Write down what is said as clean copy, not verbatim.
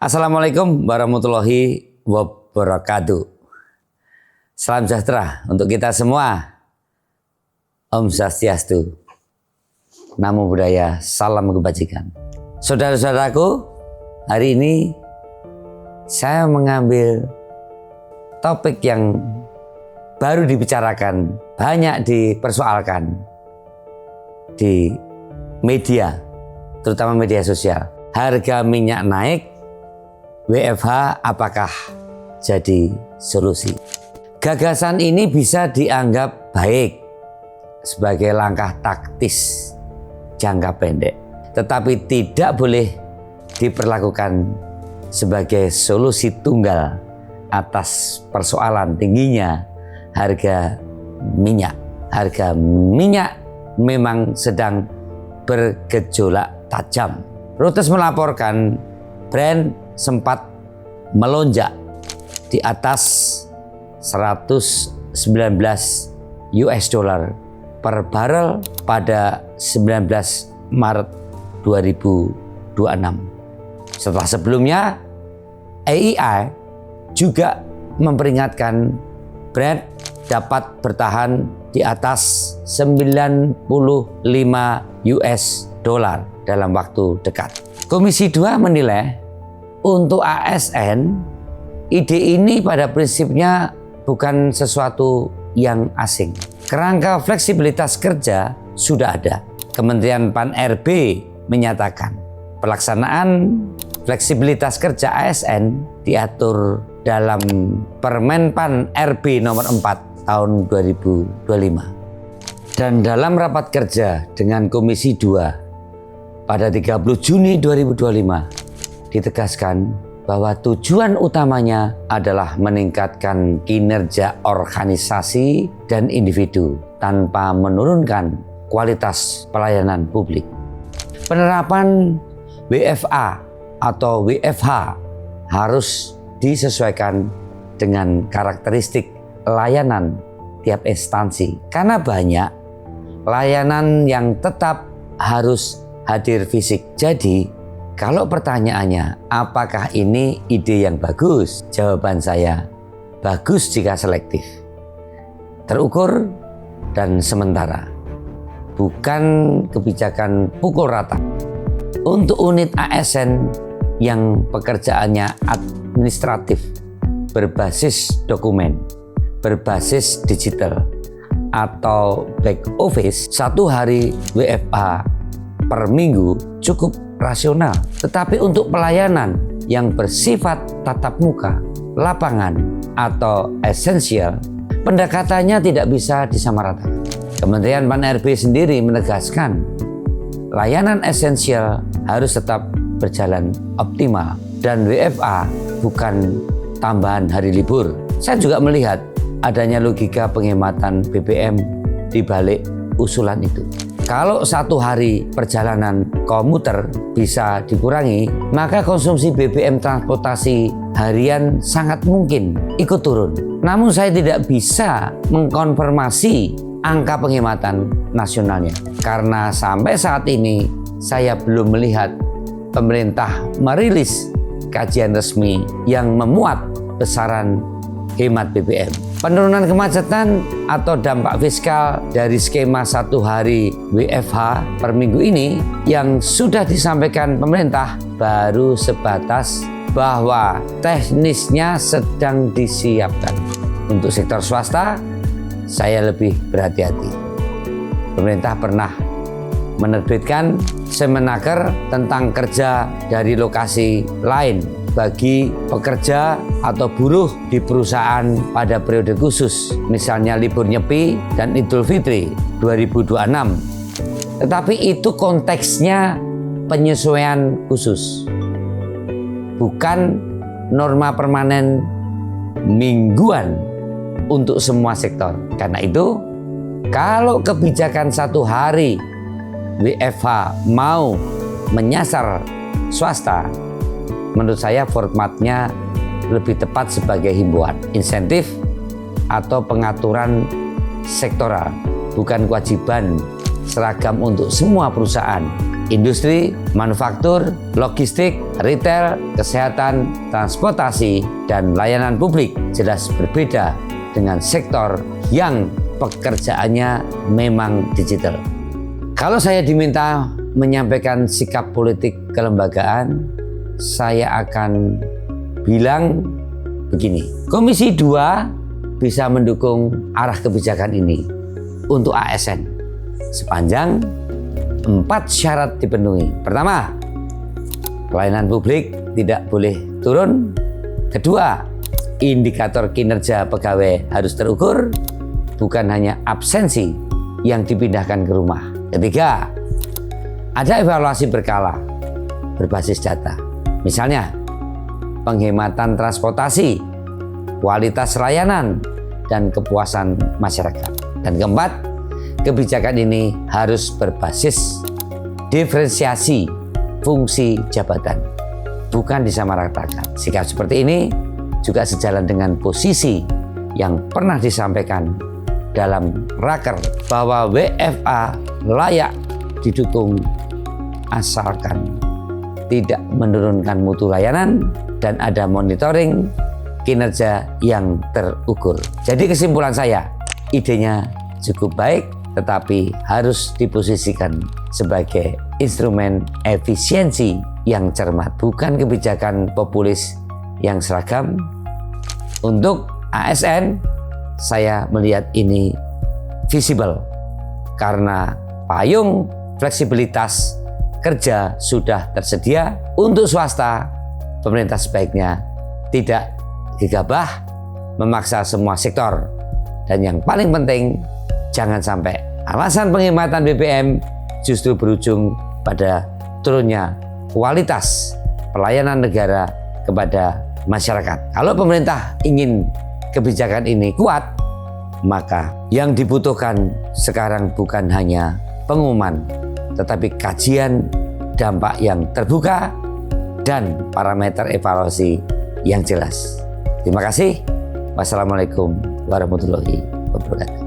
Assalamualaikum warahmatullahi wabarakatuh. Salam sejahtera untuk kita semua. Om Swastiastu. Namo Buddhaya, salam kebajikan. Saudara-saudaraku, hari ini saya mengambil topik yang baru dibicarakan, banyak dipersoalkan di media, terutama media sosial. Harga minyak naik, WFH apakah jadi solusi? Gagasan ini bisa dianggap baik sebagai langkah taktis jangka pendek, tetapi tidak boleh diperlakukan sebagai solusi tunggal atas persoalan tingginya harga minyak. Harga minyak memang sedang bergejolak tajam. Reuters melaporkan Brent sempat melonjak di atas 119 US dollar per barrel pada 19 Maret 2026. Setelah sebelumnya EIA juga memperingatkan Brent dapat bertahan di atas 95 US dollar dalam waktu dekat. Komisi 2 menilai untuk ASN, ide ini pada prinsipnya bukan sesuatu yang asing. Kerangka fleksibilitas kerja sudah ada. Kementerian Pan-RB menyatakan pelaksanaan fleksibilitas kerja ASN diatur dalam Permen Pan-RB nomor 4 tahun 2025. Dan dalam rapat kerja dengan Komisi 2 pada 30 Juni 2025 ditegaskan bahwa tujuan utamanya adalah meningkatkan kinerja organisasi dan individu tanpa menurunkan kualitas pelayanan publik. Penerapan WFA atau WFH harus disesuaikan dengan karakteristik layanan tiap instansi, karena banyak layanan yang tetap harus hadir fisik. Jadi kalau pertanyaannya, apakah ini ide yang bagus? Jawaban saya, bagus jika selektif, terukur, dan sementara. Bukan kebijakan pukul rata. Untuk unit ASN yang pekerjaannya administratif, berbasis dokumen, berbasis digital, atau back office, 1 hari WFH per minggu cukup rasional. Tetapi untuk pelayanan yang bersifat tatap muka, lapangan, atau esensial, pendekatannya tidak bisa disamaratakan. Kementerian Pan-RB sendiri menegaskan layanan esensial harus tetap berjalan optimal dan WFA bukan tambahan hari libur. Saya juga melihat adanya logika penghematan BBM di balik usulan itu. Kalau 1 hari perjalanan komuter bisa dikurangi, maka konsumsi BBM transportasi harian sangat mungkin ikut turun. Namun saya tidak bisa mengkonfirmasi angka penghematan nasionalnya, karena sampai saat ini saya belum melihat pemerintah merilis kajian resmi yang memuat besaran hemat BBM. Penurunan kemacetan atau dampak fiskal dari skema 1 hari WFH per minggu ini yang sudah disampaikan pemerintah baru sebatas bahwa teknisnya sedang disiapkan. Untuk sektor swasta, saya lebih berhati-hati. Pemerintah pernah menerbitkan Semenaker tentang kerja dari lokasi lain bagi pekerja atau buruh di perusahaan pada periode khusus, misalnya libur Nyepi dan Idul Fitri 2026. Tetapi itu konteksnya penyesuaian khusus, bukan norma permanen mingguan untuk semua sektor. Karena itu, kalau kebijakan 1 hari WFH mau menyasar swasta, menurut saya formatnya lebih tepat sebagai himbauan, insentif, atau pengaturan sektoral, bukan kewajiban seragam untuk semua perusahaan industri, manufaktur, logistik, retail, kesehatan, transportasi, dan layanan publik jelas berbeda dengan sektor yang pekerjaannya memang digital. Kalau saya diminta menyampaikan sikap politik kelembagaan, saya akan bilang begini. Komisi 2 bisa mendukung arah kebijakan ini untuk ASN sepanjang 4 syarat dipenuhi. Pertama, pelayanan publik tidak boleh turun. Kedua, indikator kinerja pegawai harus terukur, bukan hanya absensi yang dipindahkan ke rumah. Ketiga, ada evaluasi berkala berbasis data. Misalnya, penghematan transportasi, kualitas layanan, dan kepuasan masyarakat. Dan keempat, kebijakan ini harus berbasis diferensiasi fungsi jabatan, bukan disamaratakan. Sikap seperti ini juga sejalan dengan posisi yang pernah disampaikan dalam raker bahwa WFA layak didukung asalkan tidak menurunkan mutu layanan dan ada monitoring kinerja yang terukur. Jadi kesimpulan saya, idenya cukup baik, tetapi harus diposisikan sebagai instrumen efisiensi yang cermat, bukan kebijakan populis yang seragam. Untuk ASN, saya melihat ini visible karena payung fleksibilitas kerja sudah tersedia. Untuk swasta, pemerintah sebaiknya tidak gegabah memaksa semua sektor. Dan yang paling penting, jangan sampai alasan penghematan BBM justru berujung pada turunnya kualitas pelayanan negara kepada masyarakat. Kalau pemerintah ingin kebijakan ini kuat, maka yang dibutuhkan sekarang bukan hanya pengumuman, tetapi kajian dampak yang terbuka dan parameter evaluasi yang jelas. Terima kasih. Wassalamualaikum warahmatullahi wabarakatuh.